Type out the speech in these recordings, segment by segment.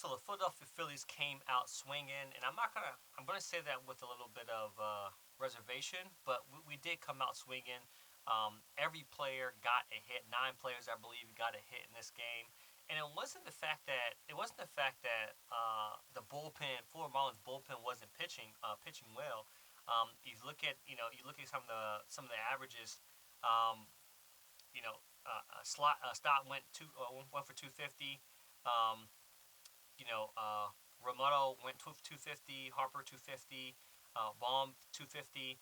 So the Philadelphia Phillies came out swinging, and I'm gonna say that with a little bit of reservation, but we did come out swinging. Every player got a hit. 9 players, I believe, got a hit in this game, and it wasn't the fact that the bullpen, Florida Marlins bullpen wasn't pitching well. You look at some of the averages. Um, Stott went for 250. Um, you know, Romero went 250, Harper 250, Baum 250.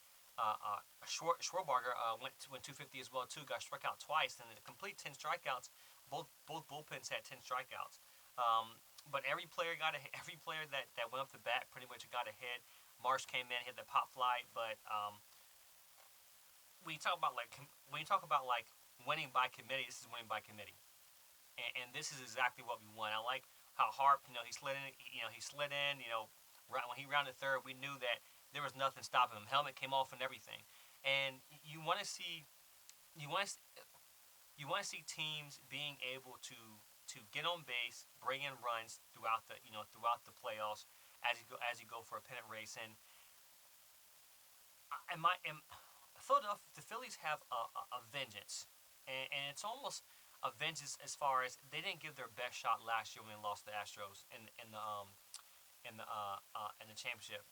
Schwarberger went 250 as well too. Got struck out twice, and in a complete 10 strikeouts. Both bullpens had 10 strikeouts. But every player that went up the bat pretty much got a hit. Marsh came in, hit the pop fly, but when you talk about like winning by committee, this is winning by committee, and this is exactly what we want. I like how Harp, he slid in, right when he rounded third, we knew that there was nothing stopping him. Helmet came off and everything, and you want to see teams being able to get on base, bring in runs throughout the playoffs as you go for a pennant race. And Philadelphia, the Phillies have a vengeance, and it's almost a vengeance as far as they didn't give their best shot last year when they lost to the Astros in the championship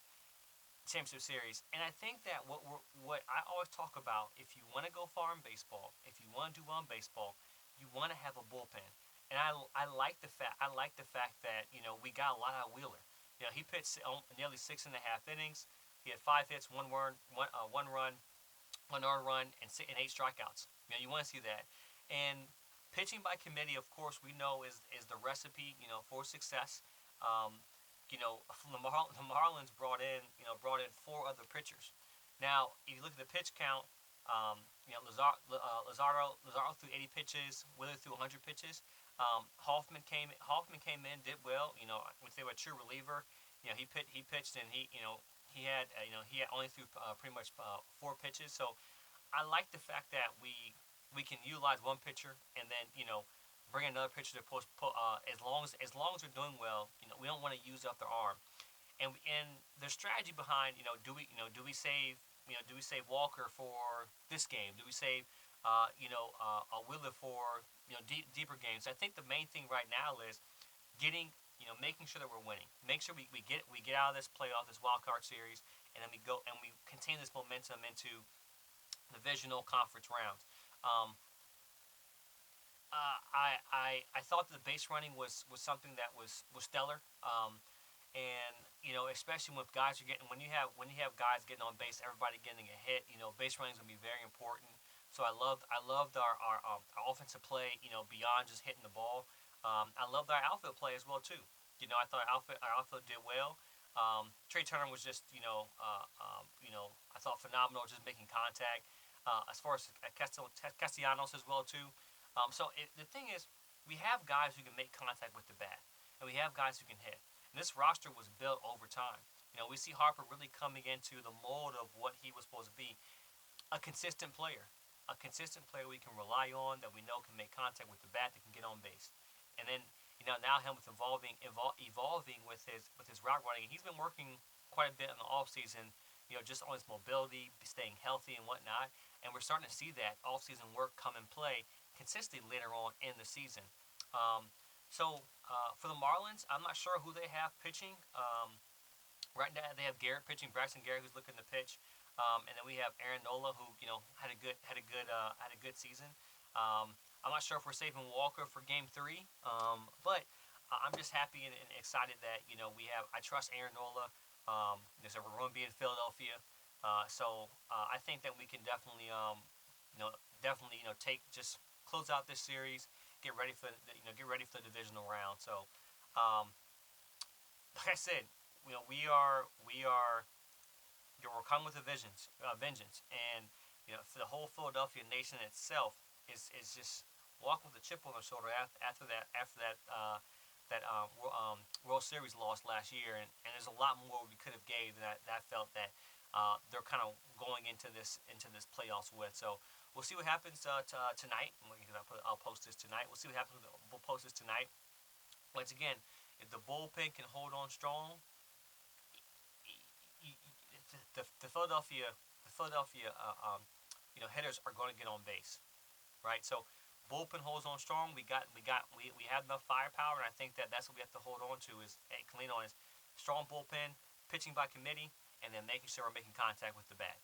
series. And I think that what I always talk about, if you want to go far in baseball, if you want to do well in baseball, you want to have a bullpen. And I like the fact that we got a lot out of Wheeler. He pitched nearly 6.5 innings. He had 5 hits, one run, one earned run, and 8 strikeouts. You want to see that. And pitching by committee, of course, we know is the recipe for success. Um, the Marlins brought in 4 other pitchers. Now, if you look at the pitch count, Lazaro threw 80 pitches, Wheeler threw 100 pitches. Hoffman came in, did well. Would say a true reliever. He pitched and he had only threw pretty much 4 pitches. So I like the fact that we can utilize one pitcher and then bring another pitcher to as long as they're doing well. We don't want to use up their arm. And the strategy behind do we save Walker for this game? Do we save a Wheeler for deeper games? I think the main thing right now is getting making sure that we're winning. Make sure we get out of this playoff, this wild card series, and then we continue this momentum into divisional conference rounds. Um, I thought that the base running was something that was stellar. And especially with guys are getting when you have guys getting on base, everybody getting a hit. Base running is gonna be very important. So I loved our offensive play. Beyond just hitting the ball. I loved our outfield play as well too. I thought our outfield did well. Trey Turner was just I thought phenomenal, just making contact. As far as Castellanos as well too. The thing is, we have guys who can make contact with the bat, and we have guys who can hit. And this roster was built over time. We see Harper really coming into the mold of what he was supposed to be, a consistent player, we can rely on, that we know can make contact with the bat, that can get on base. And then now him with evolving with his route running. And he's been working quite a bit in the off season. Just on his mobility, staying healthy and whatnot. And we're starting to see that off season work come and play consistently later on in the season. Um, for the Marlins, I'm not sure who they have pitching. Right now they have Garrett pitching, Braxton Garrett, who's looking to pitch, and then we have Aaron Nola, who had a good season. I'm not sure if we're saving Walker for Game 3, but I'm just happy and excited that I trust Aaron Nola. They said we're going to be in Philadelphia, I think that we can definitely take just close out this series, get ready for the divisional round. So, um, like I said, we're coming with a vengeance, and for the whole Philadelphia nation itself is just walking with a chip on their shoulder after that World Series loss last year, and there's a lot more we could have gave that I felt that they're kind of going into this playoffs with. So we'll see what happens tonight. I'll post this tonight. We'll see what happens. We'll post this tonight. Once again, If the bullpen can hold on strong, the Philadelphia hitters are going to get on base, right? So bullpen holds on strong. We have enough firepower, and I think that's what we have to hold on to is lean on is strong bullpen, pitching by committee, and then making sure we're making contact with the bat.